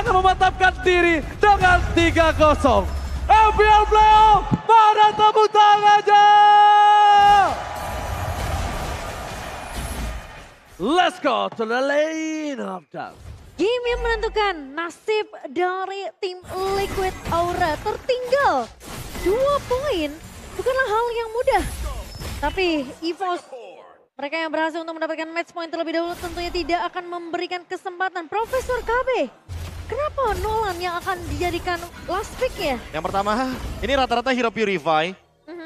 akan memantapkan diri dengan 3-0. FPL Playoff, mana tepuk tangannya? Let's go to the lane of death. Game yang menentukan nasib dari tim Liquid Aura. Tertinggal 2 poin bukanlah hal yang mudah. Tapi EVOS, mereka yang berhasil untuk mendapatkan match point terlebih dahulu tentunya tidak akan memberikan kesempatan. Profesor KB, kenapa Nolan yang akan dijadikan last pick ya? Yang pertama, ini rata-rata hero Purify.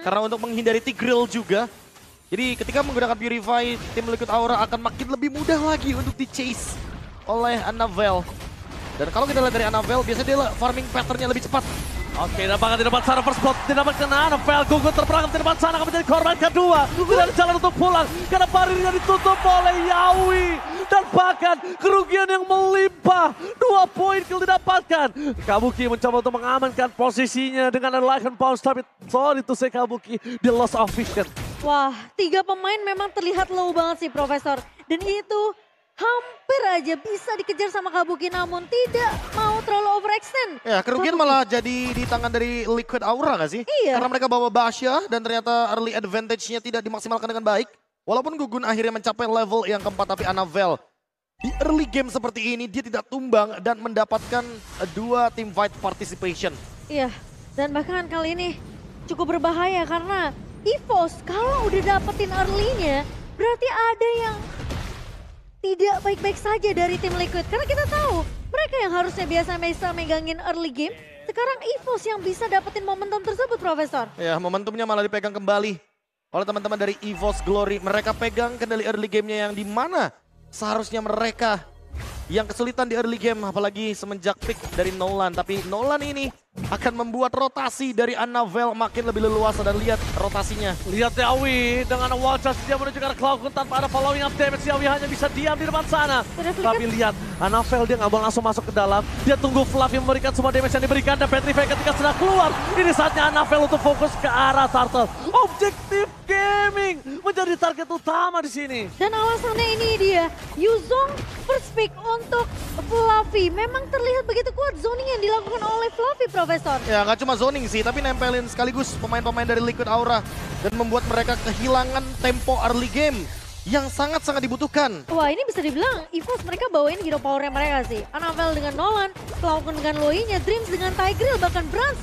Karena untuk menghindari Tigreal juga. Jadi ketika menggunakan Purify, tim Liquid Aura akan makin lebih mudah lagi untuk di-chase oleh Annabelle. Dan kalau kita lihat dari Annabelle, biasanya dia farming patternnya lebih cepat. Oke, nampaknya di depan sana first blood, tidak kena Annabelle. Gugun terperangkap di depan sana akan menjadi korban kedua. Tidak ada jalan untuk pulang, karena barirnya ditutup oleh Yawi. Dan bahkan kerugian yang melimpah, 2 poin kill didapatkan. Kabuki mencoba untuk mengamankan posisinya dengan ada Lycan Bounce, tapi sorry to say Kabuki, dia lost of vision. Wah, 3 pemain memang terlihat low banget sih Profesor. Dan itu hampir aja bisa dikejar sama Kabuki, namun tidak mau terlalu overextend. Ya, kerugian malah jadi di tangan dari Liquid Aura gak sih? Iya. Karena mereka bawa Basya dan ternyata early advantage-nya tidak dimaksimalkan dengan baik. Walaupun Gugun akhirnya mencapai level yang keempat, tapi Annabelle di early game seperti ini dia tidak tumbang dan mendapatkan 2 team fight participation. Iya, dan bahkan kali ini cukup berbahaya karena EVOS kalau udah dapetin early-nya berarti ada yang tidak baik-baik saja dari tim Liquid. Karena kita tahu mereka yang harusnya biasa bisa megangin early game, sekarang EVOS yang bisa dapetin momentum tersebut, Profesor. Ya, momentumnya malah dipegang kembali oleh teman-teman dari EVOS Glory. Mereka pegang kendali early game-nya yang dimana seharusnya mereka yang kesulitan di early game, apalagi semenjak pick dari Nolan. Tapi Nolan ini akan membuat rotasi dari Annabelle makin lebih leluasa, dan lihat rotasinya. Lihat Yawi dengan wall charge dia menuju ke arah Cloud tanpa ada following up damage. Yawi hanya bisa diam di depan sana. Tapi lihat Annabelle, dia nggak mau langsung masuk ke dalam. Dia tunggu Fluffy memberikan semua damage yang diberikan, dan Petrify ketika sudah keluar. Ini saatnya Annabelle untuk fokus ke arah Turtle. Objektif Gaming menjadi target utama di sini. Dan alasannya ini dia, Yuzong first pick untuk Fluffy. Memang terlihat begitu kuat zoning yang dilakukan oleh Fluffy, Profesor. Ya, nggak cuma zoning sih, tapi nempelin sekaligus pemain-pemain dari Liquid Aura dan membuat mereka kehilangan tempo early game yang sangat-sangat dibutuhkan. Wah, ini bisa dibilang EVOS mereka bawain hero powernya mereka sih. Annabelle dengan Nolan, Cloud dengan Loi-nya, Dreams dengan Tigreal, bahkan Brans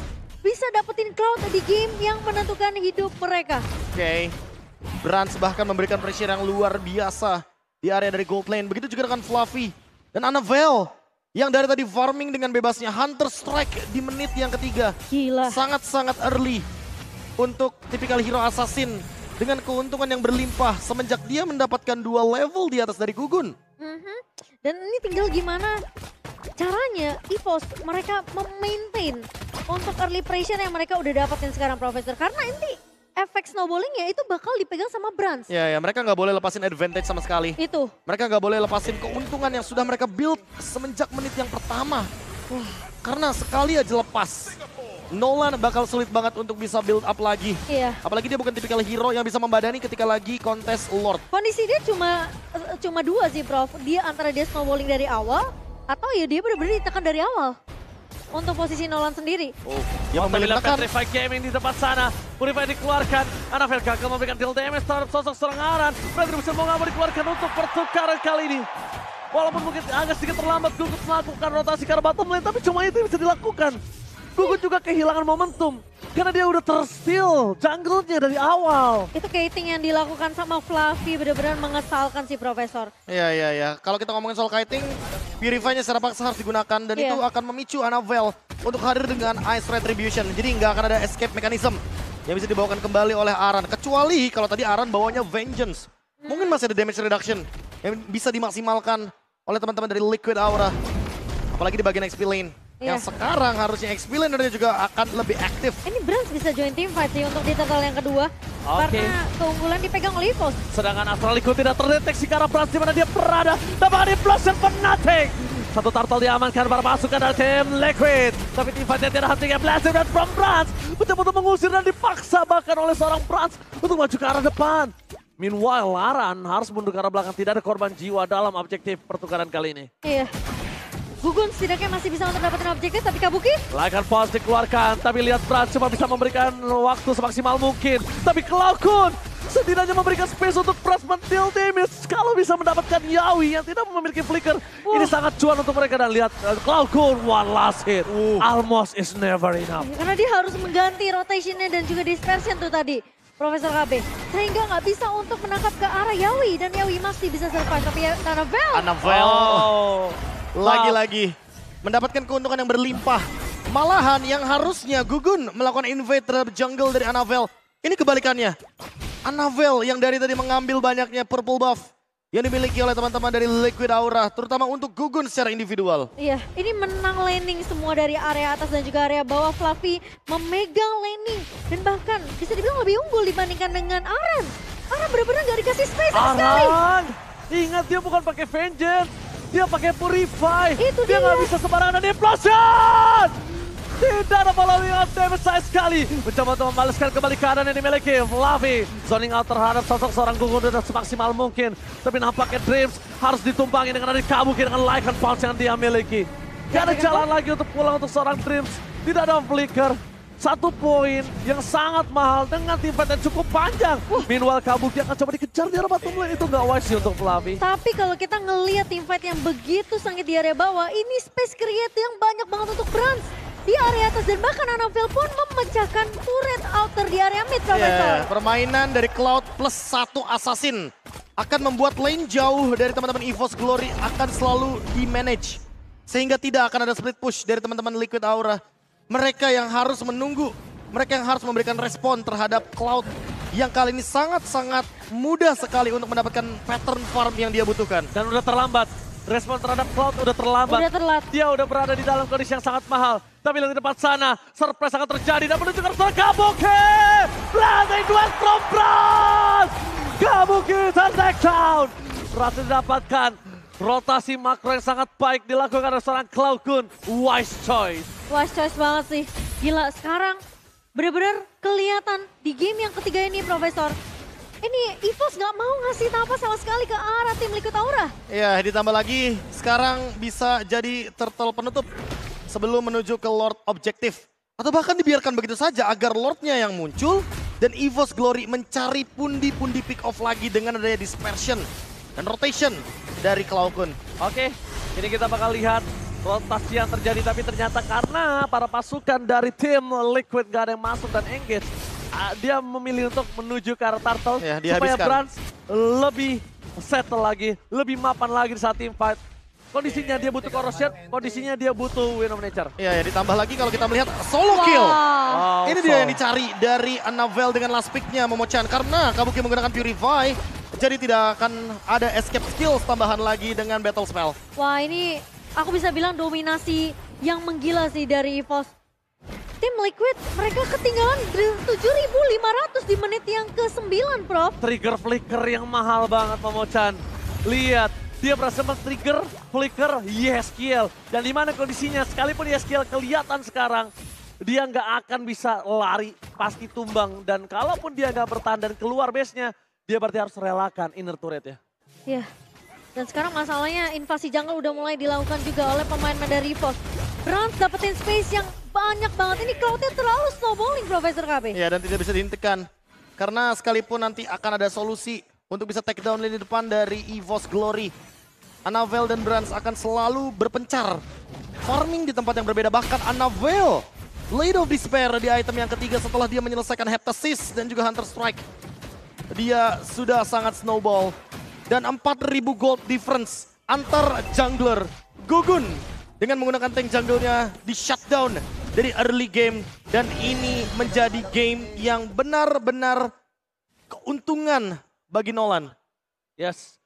bisa dapetin Cloud di game yang menentukan hidup mereka. Oke, Brans bahkan memberikan pressure yang luar biasa di area dari gold lane. Begitu juga dengan Fluffy dan Annabelle yang dari tadi farming dengan bebasnya. Hunter Strike di menit yang ketiga. Gila. Sangat-sangat early untuk tipikal hero assassin dengan keuntungan yang berlimpah semenjak dia mendapatkan 2 level di atas dari Gugun. Dan ini tinggal gimana caranya EVOS mereka memaintain untuk early pressure yang mereka udah dapetin sekarang, Profesor. Karena ini efek snowballingnya itu bakal dipegang sama Brans. Ya, mereka nggak boleh lepasin advantage sama sekali. Itu. Mereka nggak boleh lepasin keuntungan yang sudah mereka build semenjak menit yang pertama. Karena sekali aja lepas, Nolan bakal sulit banget untuk bisa build up lagi. Iya. Apalagi dia bukan tipikal hero yang bisa membadani ketika lagi kontes Lord. Kondisi dia cuma 2 sih, Prof. Dia antara dia snowballing dari awal atau ya dia benar-benar ditekan dari awal. Untuk posisi Nolan sendiri. Dia memilih tekan. Petrify Gaming di depan sana. Purify dikeluarkan. Annabelle gagal memberikan deal damage terhadap sosok serangan. Retribution mau nggak mau dikeluarkan untuk pertukaran kali ini. Walaupun mungkin agak sedikit terlambat Gugun melakukan rotasi ke arah bottom lane, tapi cuma itu yang bisa dilakukan. Gugun juga kehilangan momentum karena dia udah tersteal jungle-nya dari awal. Itu kiting yang dilakukan sama Fluffy benar-benar mengesalkan si Profesor. Iya. Kalau kita ngomongin soal kiting, Purify-nya secara paksa harus digunakan dan itu akan memicu Annabelle untuk hadir dengan Ice Retribution. Jadi nggak akan ada escape mechanism yang bisa dibawakan kembali oleh Aran. Kecuali kalau tadi Aran bawanya Vengeance. Mungkin masih ada damage reduction yang bisa dimaksimalkan oleh teman-teman dari Liquid Aura. Apalagi di bagian XP lane. Yang sekarang harusnya XP lane juga akan lebih aktif. Ini Brans bisa join team fight sih untuk di total yang kedua. Karena keunggulan dipegang oleh EVOS. Sedangkan Astralico tidak terdeteksi ke arah Brans di mana dia berada. Tapi di Flash and Fnatic. Satu turtle diamankan para pasukan dari tim Liquid. Tapi tim fightnya tidak hentikan Blast dan from Brans. Betul-betul mengusir dan dipaksa bahkan oleh seorang Brans untuk maju ke arah depan. Meanwhile, Aran harus mundur ke arah belakang. Tidak ada korban jiwa dalam objektif pertukaran kali ini. Iya. Gugun setidaknya masih bisa untuk dapetin objektif, tapi Kabuki Lycan Pulse dikeluarkan, tapi lihat Brans cuma bisa memberikan waktu semaksimal mungkin. Tapi Cloud setidaknya memberikan space untuk Brans men-deal damage. Kalau bisa mendapatkan Yawi yang tidak memiliki flicker, ini sangat cuan untuk mereka. Dan lihat Cloud one last hit, almost is never enough. karena dia harus mengganti rotationnya dan juga dispersion tuh tadi. Profesor KB, sehingga nggak bisa untuk menangkap ke arah Yawi. Dan Yawi masih bisa survive, tapi Anavel lagi-lagi mendapatkan keuntungan yang berlimpah. Malahan yang harusnya Gugun melakukan invade terhadap jungle dari Anavel, ini kebalikannya. Anavel yang dari tadi mengambil banyaknya purple buff yang dimiliki oleh teman-teman dari Liquid Aura, terutama untuk Gugun secara individual. Iya, ini menang laning semua dari area atas dan juga area bawah. Fluffy memegang laning dan bahkan bisa dibilang lebih unggul dibandingkan dengan Aran. Aran benar-benar gak dikasih space sama sekali. Aran, ingat dia bukan pakai Vengeance, dia pakai Purify. Itu dia nggak dia. bisa sembarangan dan implosion. Tidak ada following up damage saya sekali. Mencoba untuk membalaskan kembali keadaan yang dimiliki Fluffy. Zoning out terhadap sosok seorang Gugun dan semaksimal mungkin. Tapi nampaknya Dreams harus ditumpangi dengan dari Kabuki dengan Lycan Pulse yang dia miliki. Gak ada jalan lagi untuk pulang untuk seorang Dreams. Tidak ada flicker. 1 poin yang sangat mahal dengan teamfight yang cukup panjang. Meanwhile Kabuki akan coba dikejar di arah bottom lane. Itu gak wise sih untuk Fluffy. Tapi kalau kita ngelihat teamfight yang begitu sangat di area bawah, ini space create yang banyak banget untuk Brans di area atas, dan bahkan Anavel pun memecahkan turret outer di area mid, Profesor. Permainan dari Cloud plus 1 assassin akan membuat lane jauh dari teman-teman EVOS Glory akan selalu di-manage. Sehingga tidak akan ada split push dari teman-teman Liquid Aura. Mereka yang harus menunggu, mereka yang harus memberikan respon terhadap Cloud yang kali ini sangat-sangat mudah sekali untuk mendapatkan pattern farm yang dia butuhkan. Dan udah terlambat. Respon terhadap Cloud udah terlambat. Udah terlambat. Dia udah berada di dalam kondisi yang sangat mahal. Tapi di depan sana, surprise akan terjadi dan menuju ke arah Kabuki. Blazing duel from Brans. Kabuki take down. Berhasil didapatkan. Rotasi makro yang sangat baik dilakukan oleh seorang Cloud. Wise choice. Wise choice banget sih. Gila, sekarang benar-benar kelihatan di game yang ketiga ini, Profesor. Ini EVOS nggak mau ngasih napas sama sekali ke arah tim Liquid Aura. Ya, ditambah lagi sekarang bisa jadi turtle penutup sebelum menuju ke Lord Objektif. Atau bahkan dibiarkan begitu saja agar Lordnya yang muncul dan EVOS Glory mencari pundi-pundi pick off lagi dengan adanya dispersion dan rotation dari Cloud. Oke, ini kita bakal lihat rotasi yang terjadi, tapi ternyata karena para pasukan dari tim Liquid gak ada yang masuk dan engage, dia memilih untuk menuju ke arah Turtle Ya, supaya dihabiskan. Brans lebih settle lagi, lebih mapan lagi di saat team fight. Kondisinya dia butuh corrosion, kondisinya dia butuh Wind of Nature. Ya, ditambah lagi kalau kita melihat solo kill. Wah. Ini dia yang dicari dari Anavel dengan last pick-nya Momochan. Karena Kabuki menggunakan Purify, jadi tidak akan ada escape skills tambahan lagi dengan Battle Spell. Wah, ini aku bisa bilang dominasi yang menggila sih dari EVOS. Tim Liquid, mereka ketinggalan 7.500 di menit yang ke-9, Prof. Trigger flicker yang mahal banget Momochan. Lihat, dia berhasil men-trigger flicker YesKill. Dan di mana kondisinya, sekalipun YesKill kelihatan sekarang, dia nggak akan bisa lari, pasti tumbang. Dan kalaupun dia nggak bertahan dan keluar base-nya, dia berarti harus relakan inner turret ya. Iya. Dan sekarang masalahnya invasi jungle udah mulai dilakukan juga oleh pemain dari EVOS. Brans dapetin space yang banyak banget. Ini Cloud-nya terlalu snowballing, Profesor KB. Ya, dan tidak bisa dihentikan. Karena sekalipun nanti akan ada solusi untuk bisa take down lini depan dari EVOS Glory, Anavel dan Brans akan selalu berpencar. Farming di tempat yang berbeda. Bahkan Anavel, Blade of Despair di item yang ketiga setelah dia menyelesaikan Heptasis dan juga Hunter Strike. Dia sudah sangat snowball. Dan 4.000 gold difference antar jungler. Gugun dengan menggunakan tank jungle-nya di shutdown dari early game. Dan ini menjadi game yang benar-benar keuntungan bagi Nolan. Yes.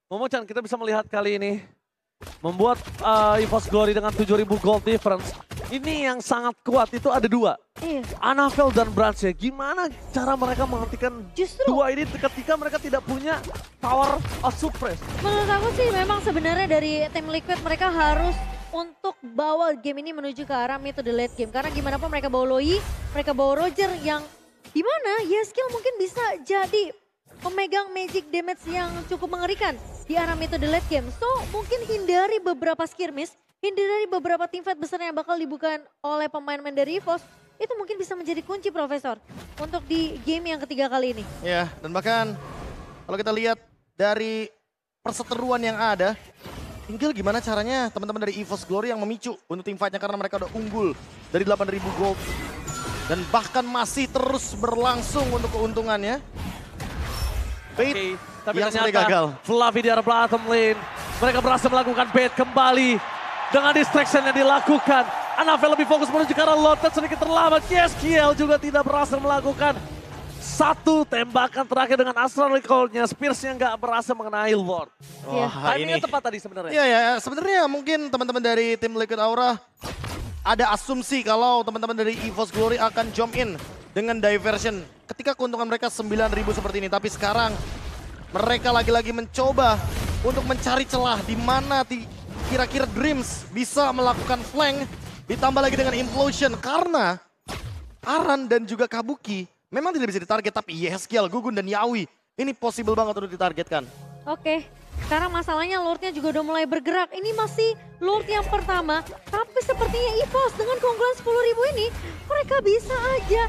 Momochan, kita bisa melihat kali ini membuat EVOS Glory dengan 7.000 gold difference. Ini yang sangat kuat, itu ada 2. Iya. Anavel dan Brans ya. Gimana cara mereka menghentikan Justru 2 ini ketika mereka tidak punya power of suppress? menurut aku sih memang sebenarnya dari tim Liquid mereka harus untuk bawa game ini menuju ke arah mid to the late game. Karena gimana pun mereka bawa Loi, mereka bawa Roger yang dimana YesKill mungkin bisa jadi pemegang magic damage yang cukup mengerikan di arah mid to the late game. So mungkin hindari beberapa skirmish hindari beberapa team fight besar yang bakal dibuka oleh pemain-pemain dari EVOS, itu mungkin bisa menjadi kunci Profesor untuk di game yang ketiga kali ini. Ya, dan bahkan kalau kita lihat dari perseteruan yang ada, tinggal gimana caranya teman-teman dari EVOS Glory yang memicu untuk tim fightnya karena mereka udah unggul dari 8.000 gold. Dan bahkan masih terus berlangsung untuk keuntungannya. Bait Tapi yang sampai ternyata gagal. Fluffy di arah bottom lane. Mereka berhasil melakukan bait kembali. Dengan distraction yang dilakukan. Anavel lebih fokus menuju ke arah Lord dan sedikit terlambat. Yeskiel juga tidak berhasil melakukan satu tembakan terakhir dengan Astral Recall-nya. Spears-nya nggak berhasil mengenai Lord. Iya. Timingnya tepat tadi sebenarnya. Iya ya, sebenarnya mungkin teman-teman dari tim Liquid Aura ada asumsi kalau teman-teman dari EVOS Glory akan jump in dengan diversion ketika keuntungan mereka 9.000 seperti ini. Tapi sekarang mereka lagi-lagi mencoba untuk mencari celah di mana kira-kira Dreams bisa melakukan flank ditambah lagi dengan Implosion karena Aran dan juga Kabuki memang tidak bisa ditarget, tapi Yeskiel, Gugun dan Yawi ini possible banget untuk ditargetkan. Oke, sekarang masalahnya Lordnya juga udah mulai bergerak. Ini masih Lord yang pertama, tapi sepertinya EVOS dengan keunggulan 10.000 ini, mereka bisa aja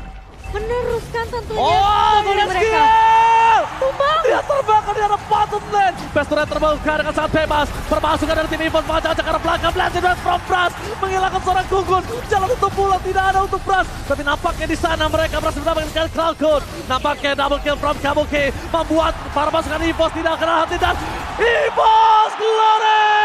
meneruskan tentunya keunggulan mereka. Tumbang! Dia terbakar di arah bottom lane. Pesturnya terbuka dengan sangat bebas. Permasukan dari tim EVOS mengajak ke arah belakang. Blazing Dance from Brass menghilangkan seorang Gugun. Jalan untuk pulang tidak ada untuk Brass. Tapi nampaknya di sana mereka berhasil mendapatkan Cloud. Nampaknya double kill from Kabuki membuat para pasukan EVOS tidak kena hati dan EVOS Glory!